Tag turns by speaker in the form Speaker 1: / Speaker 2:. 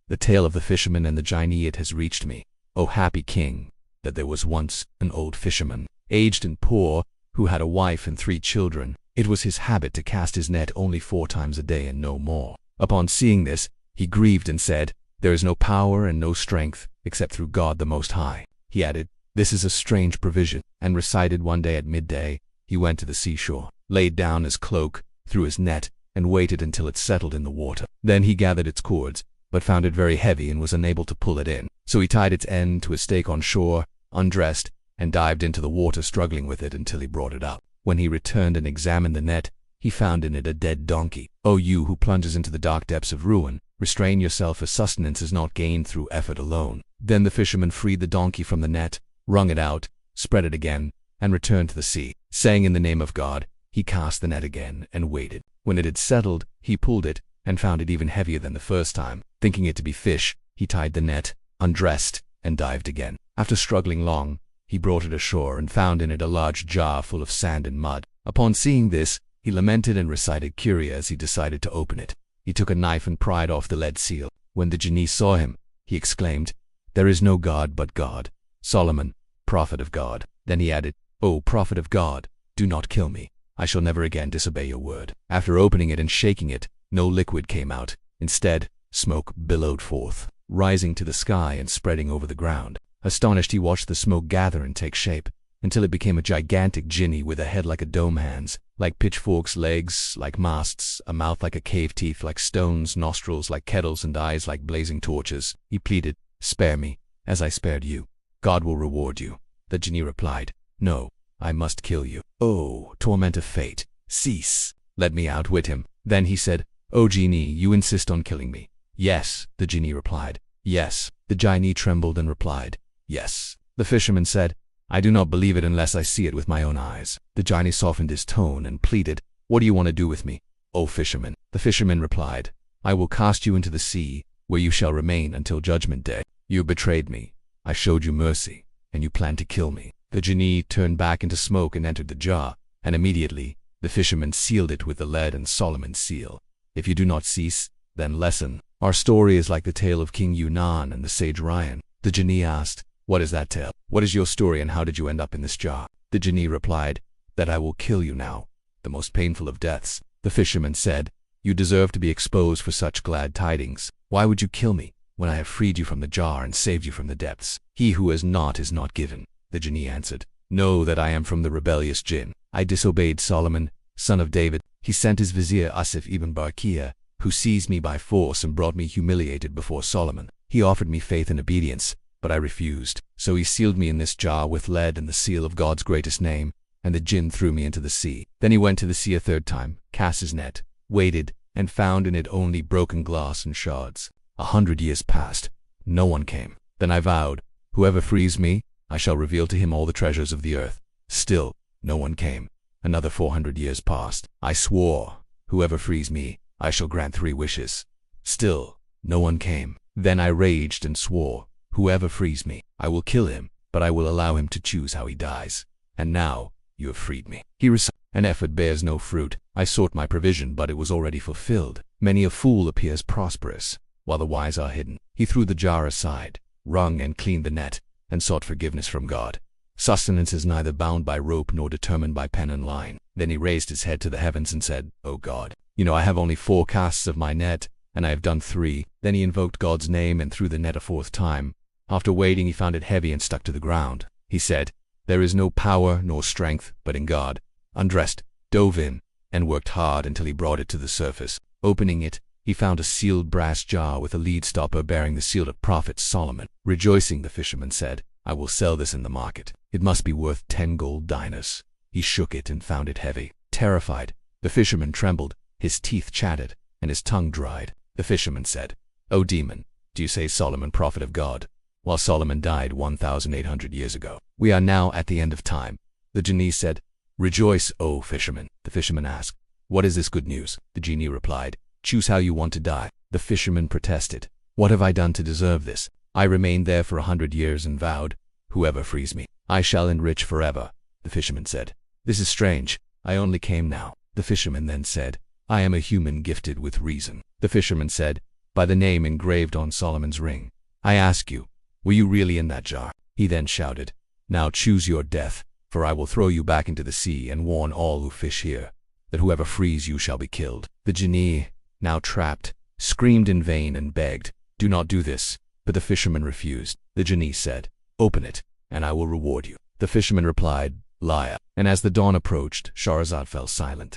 Speaker 1: The tale of the fisherman and the Jinni, it has reached me, O happy king, that there was once an old fisherman, aged and poor, who had a wife and 3 children. It was his habit to cast his net only 4 times a day and no more. Upon seeing this, he grieved and said, "There is no power and no strength except through God the Most High." He added, "This is a strange provision," and recited one day at midday, he went to the seashore, laid down his cloak, threw his net, and waited until it settled in the water. Then he gathered its cords, but found it very heavy and was unable to pull it in. So he tied its end to a stake on shore, undressed, and dived into the water, struggling with it until he brought it up. When he returned and examined the net, he found in it a dead donkey. O you who plunges into the dark depths of ruin, restrain yourself, for sustenance is not gained through effort alone. Then the fisherman freed the donkey from the net, wrung it out, spread it again, and returned to the sea. Saying in the name of God, he cast the net again and waited. When it had settled, he pulled it, and found it even heavier than the first time. Thinking it to be fish, he tied the net, undressed, and dived again. After struggling long, he brought it ashore and found in it a large jar full of sand and mud. Upon seeing this, he lamented and recited Kyrie as he decided to open it. He took a knife and pried off the lead seal. When the Jinni saw him, he exclaimed, "There is no God but God, Solomon, prophet of God." Then he added, "O prophet of God, do not kill me. I shall never again disobey your word." After opening it and shaking it, no liquid came out. Instead, smoke billowed forth, rising to the sky and spreading over the ground. Astonished, he watched the smoke gather and take shape, until it became a gigantic Jinni with a head like a dome, hands like pitchforks, legs like masts, a mouth like a cave, teeth like stones, nostrils like kettles, and eyes like blazing torches. He pleaded, "Spare me, as I spared you. God will reward you." The Jinni replied, "No, I must kill you. Oh, torment of fate, cease. Let me outwit him." Then he said, "O Jinni, you insist on killing me?" "Yes," the Jinni replied. "Yes." The Jinni trembled and replied, "Yes." The fisherman said, "I do not believe it unless I see it with my own eyes." The Jinni softened his tone and pleaded, "What do you want to do with me, O fisherman?" The fisherman replied, "I will cast you into the sea, where you shall remain until judgment day. You betrayed me. I showed you mercy, and you planned to kill me." The Jinni turned back into smoke and entered the jar, and immediately the fisherman sealed it with the lead and Solomon's seal. If you do not cease, then listen. Our story is like the tale of King Yunnan and the sage Ryan. The Jinni asked, "What is that tale? What is your story, and how did you end up in this jar?" The Jinni replied, "That I will kill you now, the most painful of deaths." The fisherman said, "You deserve to be exposed for such glad tidings. Why would you kill me, when I have freed you from the jar and saved you from the depths? He who has not is not given." The Jinni answered, "Know that I am from the rebellious jinn. I disobeyed Solomon, son of David. He sent his vizier Asif ibn Barkia, who seized me by force and brought me humiliated before Solomon. He offered me faith and obedience, but I refused. So he sealed me in this jar with lead and the seal of God's greatest name, and the jinn threw me into the sea. Then he went to the sea a 3rd time, cast his net, waited, and found in it only broken glass and shards. 100 years passed. No one came. Then I vowed, whoever frees me, I shall reveal to him all the treasures of the earth. Still, no one came. Another 400 years passed. I swore, whoever frees me, I shall grant 3 wishes. Still, no one came. Then I raged and swore, whoever frees me, I will kill him, but I will allow him to choose how he dies. And now, you have freed me." He recited, "An effort bears no fruit. I sought my provision, but it was already fulfilled. Many a fool appears prosperous, while the wise are hidden." He threw the jar aside, wrung and cleaned the net, and sought forgiveness from God. Sustenance is neither bound by rope nor determined by pen and line. Then he raised his head to the heavens and said, "O God, you know I have only 4 casts of my net, and I have done 3. Then he invoked God's name and threw the net a 4th time. After waiting, he found it heavy and stuck to the ground. He said, "There is no power nor strength but in God." Undressed, dove in, and worked hard until he brought it to the surface. Opening it, he found a sealed brass jar with a lead stopper bearing the seal of Prophet Solomon. Rejoicing, the fisherman said, "I will sell this in the market. It must be worth 10 gold dinars." He shook it and found it heavy. Terrified, the fisherman trembled, his teeth chattered, and his tongue dried. The fisherman said, "O demon, do you say Solomon, prophet of God? While Solomon died 1,800 years ago. We are now at the end of time." The Jinni said, "Rejoice, O fisherman." The fisherman asked, "What is this good news?" The Jinni replied, "Choose how you want to die." The fisherman protested, "What have I done to deserve this? I remained there for 100 years and vowed, whoever frees me, I shall enrich forever." The fisherman said, "This is strange. I only came now." The fisherman then said, "I am a human gifted with reason." The fisherman said, by the name engraved on Solomon's ring. I ask you, were you really in that jar? He then shouted, now choose your death, for I will throw you back into the sea and warn all who fish here, that whoever frees you shall be killed. The Jinni, now trapped, screamed in vain and begged, do not do this, but the fisherman refused. The Jinni said, open it, and I will reward you. The fisherman replied, liar. And as the dawn approached, Shahrazad fell silent.